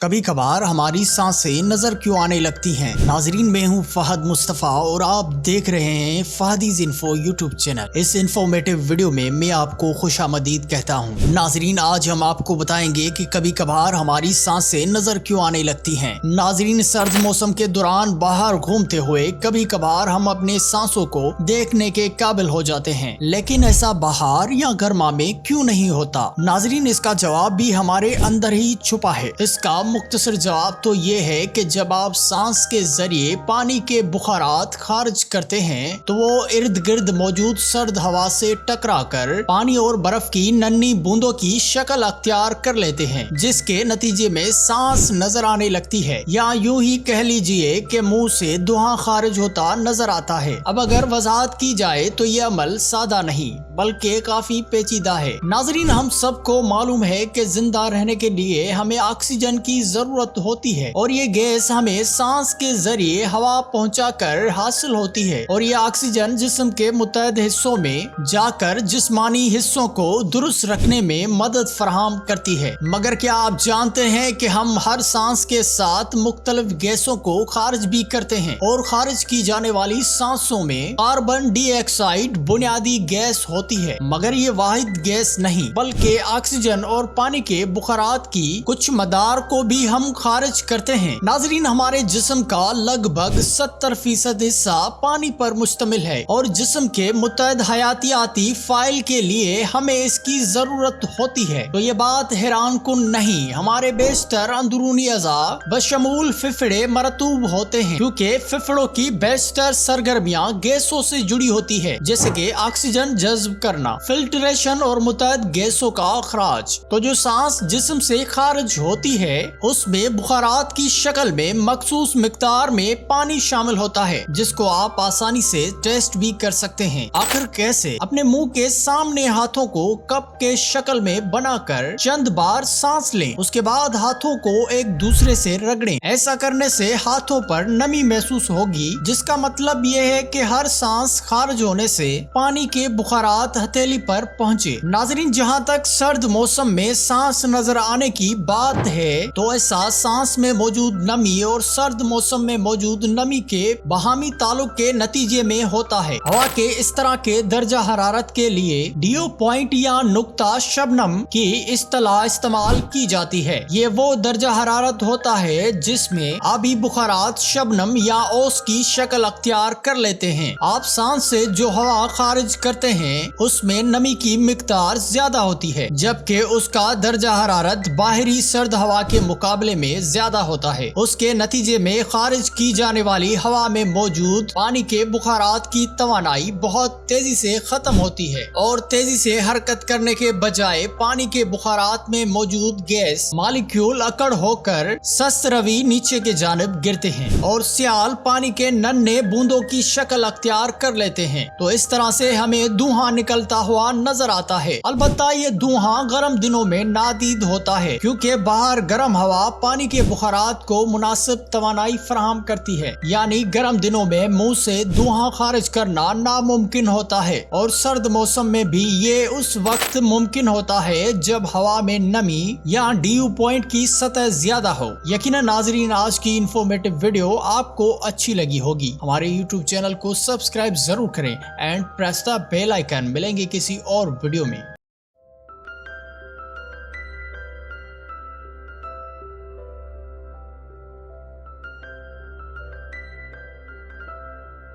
کبھی کبھار ہماری سانسیں نظر کیوں آنے لگتی ہیں۔ ناظرین، میں ہوں فہد مصطفیٰ اور آپ دیکھ رہے ہیں فہدیز انفو یوٹیوب چینل۔ اس انفارمیٹو ویڈیو میں آپ کو خوش آمدید کہتا ہوں۔ ناظرین، آج ہم آپ کو بتائیں گے کہ کبھی کبھار ہماری سانسیں نظر کیوں آنے لگتی ہیں۔ ناظرین، سرد موسم کے دوران باہر گھومتے ہوئے کبھی کبھار ہم اپنے سانسوں کو دیکھنے کے قابل ہو جاتے ہیں، لیکن ایسا باہر یا گرما میں کیوں نہیں ہوتا؟ ناظرین، اس کا جواب بھی ہمارے اندر ہی چھپا ہے۔ اس کا مختصر جواب تو یہ ہے کہ جب آپ سانس کے ذریعے پانی کے بخارات خارج کرتے ہیں تو وہ ارد گرد موجود سرد ہوا سے ٹکرا کر پانی اور برف کی ننھی بوندوں کی شکل اختیار کر لیتے ہیں، جس کے نتیجے میں سانس نظر آنے لگتی ہے، یا یوں ہی کہہ لیجئے کہ منہ سے دھواں خارج ہوتا نظر آتا ہے۔ اب اگر وضاحت کی جائے تو یہ عمل سادہ نہیں بلکہ کافی پیچیدہ ہے۔ ناظرین، ہم سب کو معلوم ہے کہ زندہ رہنے کے لیے ہمیں آکسیجن کی ضرورت ہوتی ہے، اور یہ گیس ہمیں سانس کے ذریعے ہوا پہنچا کر حاصل ہوتی ہے، اور یہ آکسیجن جسم کے متعدد حصوں میں جا کر جسمانی حصوں کو درست رکھنے میں مدد فراہم کرتی ہے۔ مگر کیا آپ جانتے ہیں کہ ہم ہر سانس کے ساتھ مختلف گیسوں کو خارج بھی کرتے ہیں، اور خارج کی جانے والی سانسوں میں کاربن ڈی آکسائیڈ بنیادی گیس ہوتی ہے، مگر یہ واحد گیس نہیں بلکہ آکسیجن اور پانی کے بخارات کی کچھ مقدار کو بھی ہم خارج کرتے ہیں۔ ناظرین، ہمارے جسم کا لگ بھگ 70% حصہ پانی پر مشتمل ہے، اور جسم کے متعدد حیاتیاتی فعال کے لیے ہمیں اس کی ضرورت ہوتی ہے۔ تو یہ بات حیران کن نہیں، ہمارے بیشتر اندرونی اعضاء بشمول پھپھڑے مرطوب ہوتے ہیں، کیونکہ پھپھڑوں کی بیشتر سرگرمیاں گیسوں سے جڑی ہوتی ہے، جیسے کہ آکسیجن جذب کرنا، فلٹریشن اور متعدد گیسوں کا اخراج۔ تو جو سانس جسم سے خارج ہوتی ہے اس میں بخارات کی شکل میں مخصوص مقدار میں پانی شامل ہوتا ہے، جس کو آپ آسانی سے ٹیسٹ بھی کر سکتے ہیں۔ آخر کیسے؟ اپنے منہ کے سامنے ہاتھوں کو کپ کے شکل میں بنا کر چند بار سانس لیں، اس کے بعد ہاتھوں کو ایک دوسرے سے رگڑیں۔ ایسا کرنے سے ہاتھوں پر نمی محسوس ہوگی، جس کا مطلب یہ ہے کہ ہر سانس خارج ہونے سے پانی کے بخارات ہتھیلی پر پہنچے۔ ناظرین، جہاں تک سرد موسم میں سانس نظر آنے کی بات ہے تو ایسا سانس میں موجود نمی اور سرد موسم میں موجود نمی کے باہمی تعلق کے نتیجے میں ہوتا ہے۔ ہوا کے اس طرح کے درجہ حرارت کے لیے ڈیو پوائنٹ یا نقطہ شبنم کی اصطلاح استعمال کی جاتی ہے۔ یہ وہ درجہ حرارت ہوتا ہے جس میں آبی بخارات شبنم یا اوس کی شکل اختیار کر لیتے ہیں۔ آپ سانس سے جو ہوا خارج کرتے ہیں اس میں نمی کی مقدار زیادہ ہوتی ہے، جبکہ اس کا درجہ حرارت باہری سرد ہوا کے مقابلے میں زیادہ ہوتا ہے۔ اس کے نتیجے میں خارج کی جانے والی ہوا میں موجود پانی کے بخارات کی توانائی بہت تیزی سے ختم ہوتی ہے، اور تیزی سے حرکت کرنے کے بجائے پانی کے بخارات میں موجود گیس مالیکیول اکڑ ہو کر سست روی نیچے کے جانب گرتے ہیں، اور سیال پانی کے ننھے بوندوں کی شکل اختیار کر لیتے ہیں۔ تو اس طرح سے ہمیں دھواں نکلتا ہوا نظر آتا ہے۔ البتہ یہ دھواں گرم دنوں میں نادید ہوتا ہے، کیونکہ باہر گرم ہوا پانی کے بخارات کو مناسب توانائی فراہم کرتی ہے، یعنی گرم دنوں میں منہ سے دھواں خارج کرنا ناممکن ہوتا ہے، اور سرد موسم میں بھی یہ اس وقت ممکن ہوتا ہے جب ہوا میں نمی یا ڈیو پوائنٹ کی سطح زیادہ ہو۔ یقیناً ناظرین، آج کی انفارمیٹو ویڈیو آپ کو اچھی لگی ہوگی۔ ہمارے یوٹیوب چینل کو سبسکرائب ضرور کریں and press the bell icon. ملیں گے کسی اور ویڈیو میں۔